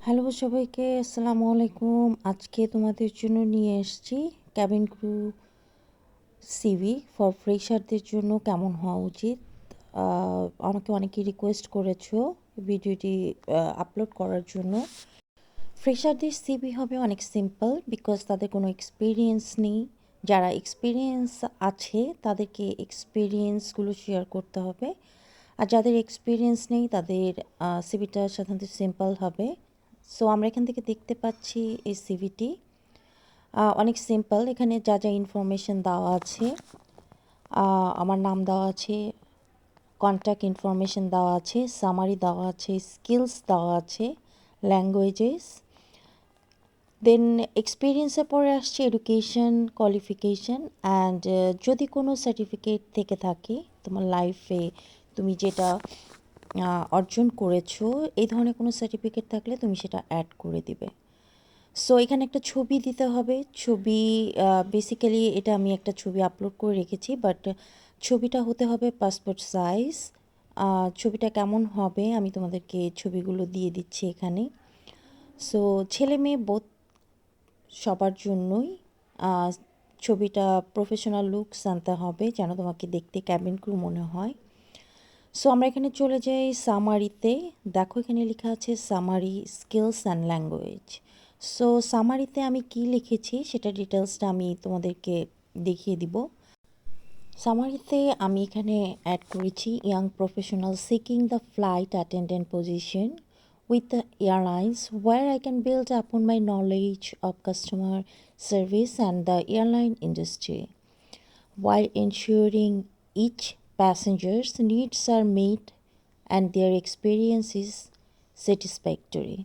Hello সবাইকে, আসসালামু আলাইকুম। আজকে তোমাদের জন্য নিয়ে এসেছি ক্যাবিন ক্রু সিভি ফর ফ্রেশারদের জন্য কেমন হওয়া উচিত। আমাকে অনেকেই রিকোয়েস্ট করেছো ভিডিওটি আপলোড করার জন্য। ফ্রেশারদের সিভি হবে অনেক সিম্পল, বিকজ তাদের কোনো এক্সপিরিয়েন্স নেই। যারা এক্সপিরিয়েন্স আছে তাদেরকে এক্সপিরিয়েন্সগুলো শেয়ার করতে হবে, আর যাদের এক্সপিরিয়েন্স নেই তাদের সিভিটা সাধারণত সিম্পল হবে। সো আমরা এখান থেকে দেখতে পাচ্ছি এই সিভিটি অনেক সিম্পল। এখানে যা যা ইনফরমেশন দেওয়া আছে, আমার নাম দেওয়া আছে, কন্ট্যাক্ট ইনফরমেশন দেওয়া আছে, সামারি দেওয়া আছে, স্কিলস দেওয়া আছে, ল্যাঙ্গুয়েজেস, দেন এক্সপিরিয়েন্সের পরে আসছে এডুকেশন, কোয়ালিফিকেশান অ্যান্ড যদি কোনো সার্টিফিকেট থেকে থাকে তোমার লাইফে, তুমি যেটা অর্জন করেছো, এই ধরনের কোনো সার্টিফিকেট থাকলে তুমি সেটা অ্যাড করে দিবে। সো এখানে একটা ছবি দিতে হবে। ছবি বেসিক্যালি এটা আমি একটা ছবি আপলোড করে রেখেছি, বাট ছবিটা হতে হবে পাসপোর্ট সাইজ। ছবিটা কেমন হবে আমি তোমাদেরকে ছবিগুলো দিয়ে দিচ্ছি এখানে। সো ছেলে মেয়ে বোথ সবার জন্যই ছবিটা প্রফেশনাল লুকস আনতে হবে, যেন তোমাকে দেখতে ক্যাবিন ক্রু মনে হয়। সো আমরা এখানে চলে যাই সামারিতে। দেখো এখানে লেখা আছে summary, skills and language. So সামারিতে আমি কি লিখেছি সেটা ডিটেলসটা আমি তোমাদেরকে দেখিয়ে দিব। সামারিতে আমি এখানে অ্যাড করেছি young professional seeking the flight attendant position with the airlines, where I can build upon my knowledge of customer service and the airline industry, while ensuring each passenger's needs are met and their experience is satisfactory.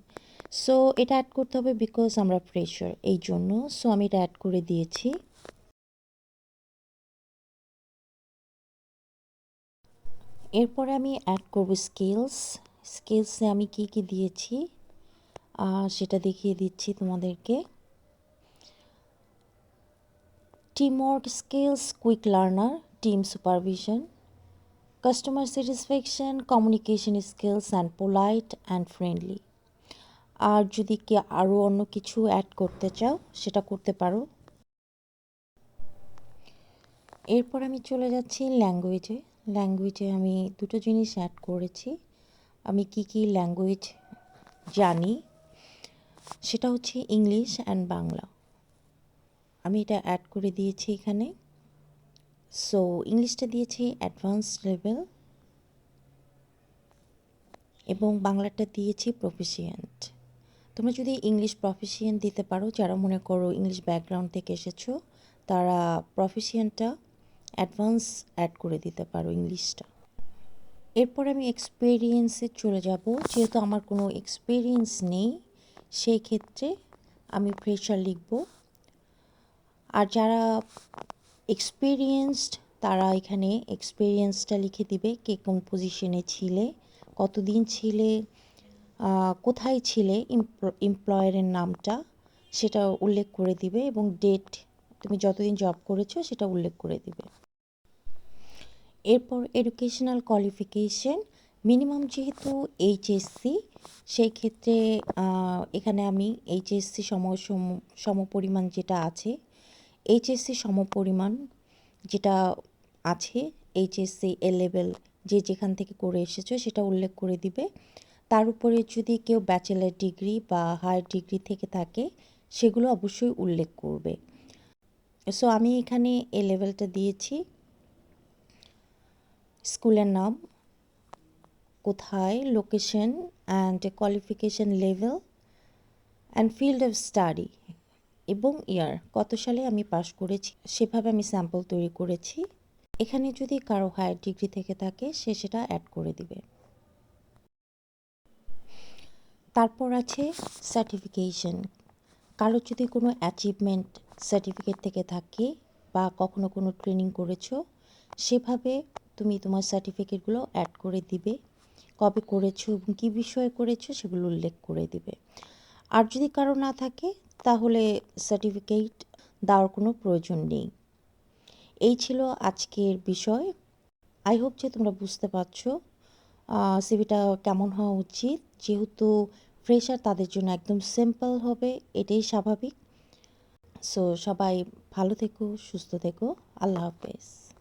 So এটা add করতে হবে because আমরা fresher, এই জন্য। So আমি এটা add করে দিয়েছি। এরপরে আমি অ্যাড করব স্কিলস। স্কিলসে আমি কি কি দিয়েছি সেটা দেখিয়ে দিচ্ছি তোমাদেরকে। Teamwork skills, quick learner, team supervision, customer satisfaction, communication skills and polite and friendly. আর যদি কি আরও অন্য কিছু অ্যাড করতে চাও সেটা করতে পারো। এরপর আমি চলে যাচ্ছি ল্যাঙ্গুয়েজে। ল্যাঙ্গুয়েজে আমি দুটো জিনিস অ্যাড করেছি। আমি কি কি ল্যাঙ্গুয়েজ জানি সেটা হচ্ছে ইংলিশ অ্যান্ড বাংলা। আমি এটা অ্যাড করে দিয়েছি এখানে। সো ইংলিশটা দিয়েছি অ্যাডভান্স লেভেল এবং বাংলাটা দিয়েছি প্রফিসিয়েন্ট। তোমরা যদি ইংলিশ প্রফিসিয়েন্ট দিতে পারো, যারা মনে করো ইংলিশ ব্যাকগ্রাউন্ড থেকে এসেছো, তারা প্রফিসিয়েন্টটা অ্যাডভান্স অ্যাড করে দিতে পারো ইংলিশটা। এরপর আমি এক্সপেরিয়েন্সে চলে যাব। যেহেতু আমার কোনো এক্সপেরিয়েন্স নেই, সেই ক্ষেত্রে আমি ফ্রেশার লিখব। আর যারা এক্সপেরিয়েন্সড তারা এখানে এক্সপেরিয়েন্সটা লিখে দিবে, কে কোন পজিশনে ছিলে, কতদিন ছিলে, কোথায় ছিলে, এমপ্লয়ারের নামটা সেটা উল্লেখ করে দিবে এবং ডেট, তুমি যতদিন জব করেছো সেটা উল্লেখ করে দিবে। এরপর এডুকেশনাল কোয়ালিফিকেশন, মিনিমাম যেহেতু এইচএসসি, সেই ক্ষেত্রে এখানে আমি এইচএসসি সমপরিমাণ যেটা আছে, এইচএসসি সমপরিমাণ যেটা আছে, এইচএসসি এ লেভেল যে যেখান থেকে করে এসেছো সেটা উল্লেখ করে দিবে। তার উপরে যদি কেউ ব্যাচেলার ডিগ্রি বা হায়ার ডিগ্রি থেকে থাকে সেগুলো অবশ্যই উল্লেখ করবে। সো আমি এখানে এ লেভেলটা দিয়েছি। স্কুলের নাম, কোথায়, location and qualification level and field of study এবং ইয়ার, কত সালে আমি পাশ করেছি সেভাবে আমি স্যাম্পল তৈরি করেছি। এখানে যদি কারো হায়ার ডিগ্রি থেকে থাকে সে সেটা অ্যাড করে দিবে। তারপর আছে সার্টিফিকেশন। কারো যদি কোনো অ্যাচিভমেন্ট সার্টিফিকেট থেকে থাকে বা কখনো কোনো ট্রেনিং করেছো, সেভাবে তুমি তোমার সার্টিফিকেটগুলো অ্যাড করে দিবে। কবে করেছো এবং কী বিষয়ে করেছো সেগুলো উল্লেখ করে দিবে। আর যদি কারো না থাকে তাহলে সার্টিফিকেট দেওয়ার কোনো প্রয়োজন নেই। এই ছিল আজকের বিষয়। আই হোপ যে তোমরা বুঝতে পারছো সিভিটা কেমন হওয়া উচিত। যেহেতু ফ্রেশার তাদের জন্য একদম সিম্পল হবে, এটাই স্বাভাবিক। সো সবাই ভালো থেকো, সুস্থ থেকো। আল্লাহ হাফেজ।